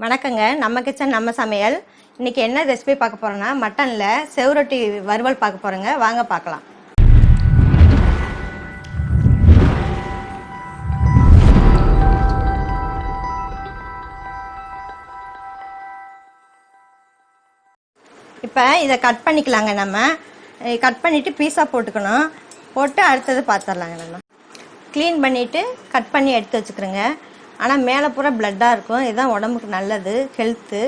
வணக்கங்க. நம்ம கிச்சன் நம்ம சமையல். இன்றைக்கி என்ன ரெசிபி பார்க்க போகிறோன்னா மட்டனில் செவரொட்டி வறுவல் பார்க்க போகிறோங்க. வாங்க பார்க்கலாம். இப்போ இதை கட் பண்ணிக்கலாங்க. நம்ம கட் பண்ணிவிட்டு பீஸாக போட்டுக்கணும். போட்டு அடுத்தது பார்த்துடலாங்க. நம்ம க்ளீன் பண்ணிவிட்டு கட் பண்ணி எடுத்து வச்சுக்கிறோங்க. ஆனால் மேலே பூரா ப்ளட்டாக இருக்கும். இதுதான் உடம்புக்கு நல்லது, ஹெல்த்து.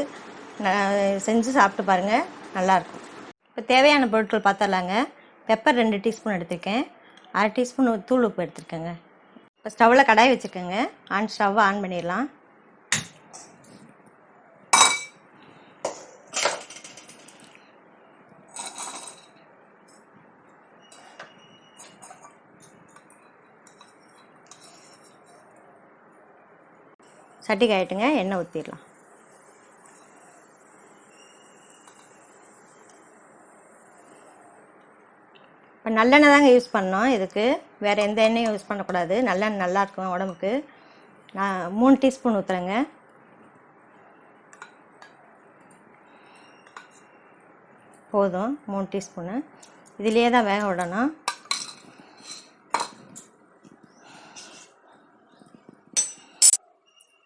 செஞ்சு சாப்பிட்டு பாருங்கள், நல்லாயிருக்கும். இப்போ தேவையான பொருட்கள் பார்த்துடலாங்க. பெப்பர் 2 டீஸ்பூன் எடுத்துருக்கேன். 1/2 டீஸ்பூன் தூள் உப்பு எடுத்துருக்கேங்க. இப்போ ஸ்டவ்வில் கடாய் வச்சுருக்கேங்க. ஸ்டவ்வை ஆன் பண்ணிடலாம். சட்டி காயிட்டுங்க. எண்ணெய் ஊற்றிடலாம். இப்போ நல்லெண்ணெய் தாங்க யூஸ் பண்ணோம். இதுக்கு வேறு எந்த எண்ணெயும் யூஸ் பண்ணக்கூடாது. நல்லெண்ணெய் நல்லாயிருக்கும் உடம்புக்கு. நான் 3 டீஸ்பூன் ஊற்றுறேங்க. போதும் 3 டீஸ்பூனு. இதிலே தான் வேக விடணும்.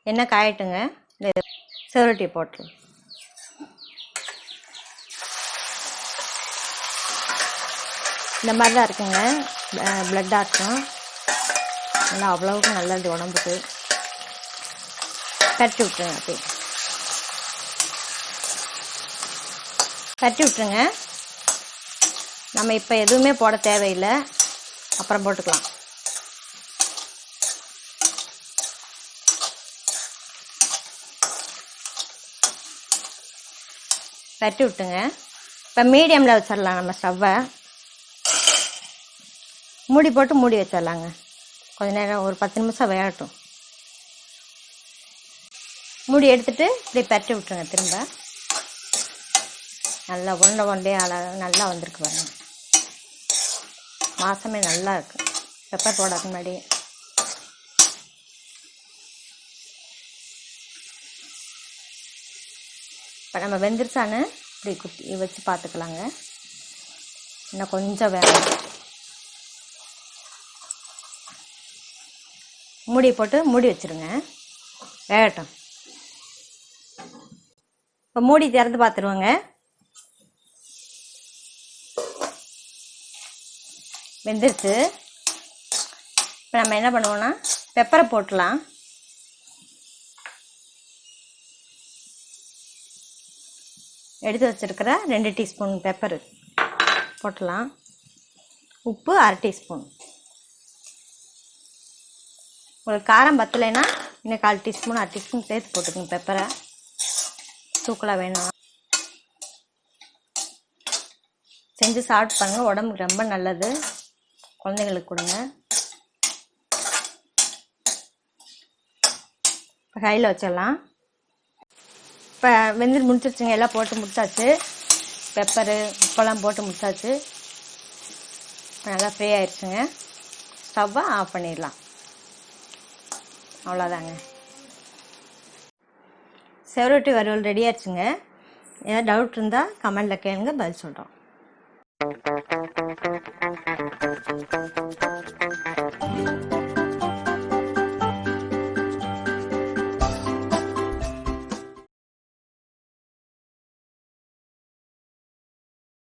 எண்ணெய் காயட்டுங்க. செவரொட்டி போட்டுருலாம். இந்த மாதிரி தான் இருக்குங்க. ப்ளட்டாக இருக்கும். நல்லா அவ்வளவுக்கு நல்லது உடம்புக்கு. தட்டி விட்டுருங்க. அப்படியே தட்டி விட்டுருங்க. நம்ம இப்போ எதுவுமே போட தேவையில்லை, அப்புறம் போட்டுக்கலாம். தட்டி விட்டுங்க. இப்போ மீடியமில் வச்சிடலாம். நம்ம ஸ்டவ்வை மூடி போட்டு மூடி வச்சிடலாங்க. கொஞ்ச நேரம் ஒரு 10 நிமிஷம் வேகட்டும். மூடி எடுத்துகிட்டு இப்படி பரட்டி விட்டுருங்க. திரும்ப நல்லா உருண்டை நல்லா வந்திருக்கு பாருங்க. வாசமே நல்லா இருக்கு. பெப்பர் போடாத முன்னாடி இப்போ நம்ம வெந்துருச்சான்னு இப்படி குத்தி வச்சு பார்த்துக்கலாங்க. இன்னும் கொஞ்சம் வேணும். மூடி போட்டு மூடி வச்சுருங்க, வேகட்டும். இப்போ மூடி திறந்து பார்த்துருவோங்க. வெந்துருச்சு. இப்போ நம்ம என்ன பண்ணுவோன்னா பெப்பரை போட்டுடலாம். எடுத்து வச்சுருக்கிற 2 டீஸ்பூன் பெப்பரு போட்டலாம். உப்பு 1/2 டீஸ்பூன். உங்களுக்கு காரம் பத்தலைன்னா இன்னும் 1/4 டீஸ்பூன் 1/2 டீஸ்பூன் சேர்த்து போட்டுக்கோங்க. பெப்பரை தூக்கலாக வேணும். செஞ்சு சாப்பிட்டு பாருங்கள், உடம்புக்கு ரொம்ப நல்லது. குழந்தைங்களுக்கு கொடுங்க. இப்போ கையில் வச்சிடலாம். இப்போ வெந்து முடிச்சிருச்சுங்க. எல்லாம் போட்டு முடிச்சாச்சு. பெப்பரு உப்பெல்லாம் போட்டு முடிச்சாச்சு. இப்போ நல்லா ஃப்ரீ ஆயிடுச்சுங்க. ஸ்டவ்வை ஆஃப் பண்ணிடலாம். அவ்வளோதாங்க. செவரொட்டி வறுவல் ரெடி ஆயிடுச்சுங்க. ஏதாவது டவுட் இருந்தால் கமெண்டில் கேளுங்க, பதில் சொல்கிறோம்.